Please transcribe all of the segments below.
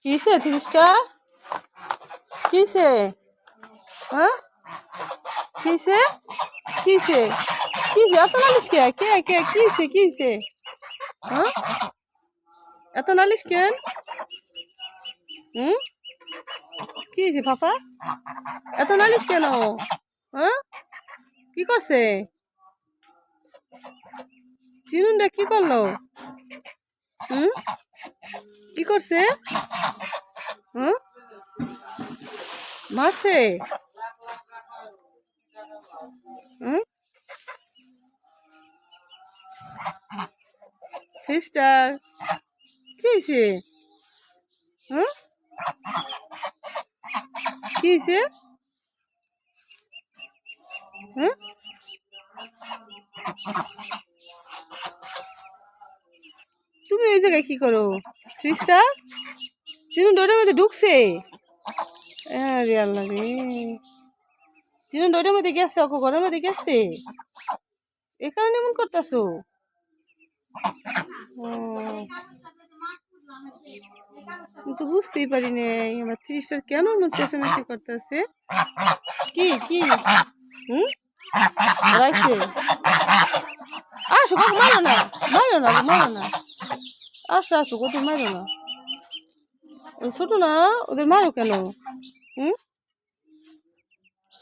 কিসে 30টা? কিসে? হ্যাঁ কিসে? কিসে? কিসে এত নালিশ কে? কে কে কিসে? কিসে? হ্যাঁ এত নালিশ কেন? হুম কি হয়েছে পাপা? এত নালিশ কেন? হ্যাঁ কি করছে? চিনুনটা কি করলো? হুম কি করছে? হুম মারছে? হুম সিস্টার কি হয়েছে? হুম কি হয়েছে? হুম তুমি ওই জায়গায় কি করো সিস্টার? চিনু ডোরের মধ্যে ঢুকছে? আরে আল্লাহ রে, চিনু ডোরের মধ্যে গেছে, ওকে ঘরের মধ্যে গেছে, এ কারণে এমন করতেছো? তো বুঝতেই পারি নাই আমার 30টার কেন এমন চেঁচামেচি করতেছে। কি কি? হুম রাইছে আসো কাকু, মারো না, মারো না, মারো না, আস্তে আসো, ওদের মারো না, ছোট না, ওদের মারো কেন? হুম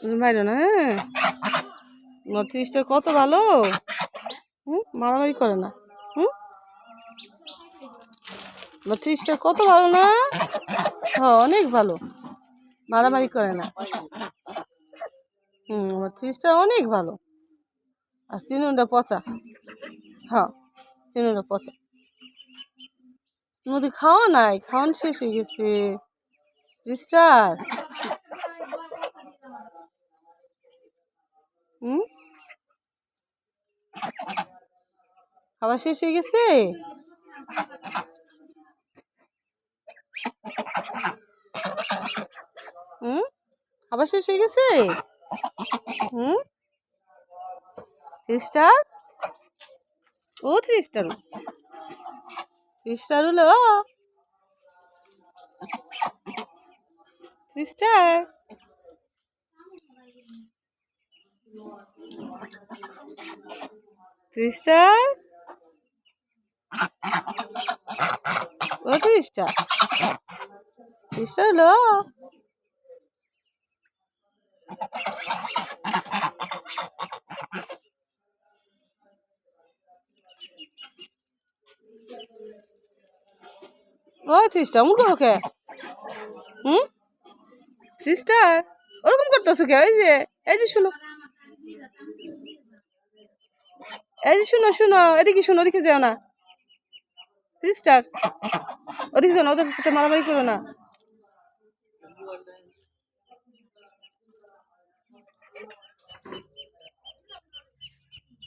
ওদের মারো না। হ্যাঁ 30টা কত ভালো। মারামারি করে না। হুম 30টা কত ভালো না? হ্যাঁ অনেক ভালো, মারামারি করে না। 30টা অনেক ভালো। আর চিনুনটা পচা। হ্যাঁ চিনুনটা পচা। নদী খাওয়া নাই, খাওয়ান শেষ হয়ে গেছে সিস্টার। হুম খাওয়া শেষ হয়ে গেছে। খাবার শেষ হয়ে গেছে। হুম সিস্টার, ও সিস্টার, সিস্টার হলো সিস্টার, সিস্টার, ও সিস্টার, সিস্টার হলো। ও সিস্টার মুখ ওকে। হুম সিস্টার ওরকম করতেছো কে? এই যে শুনো, এই যে শুনো শুনো, এদিকে শুনো, ওদিকে যাও না সিস্টার, ওদিকে যাও না, ওদের সাথে মারামারি করো না।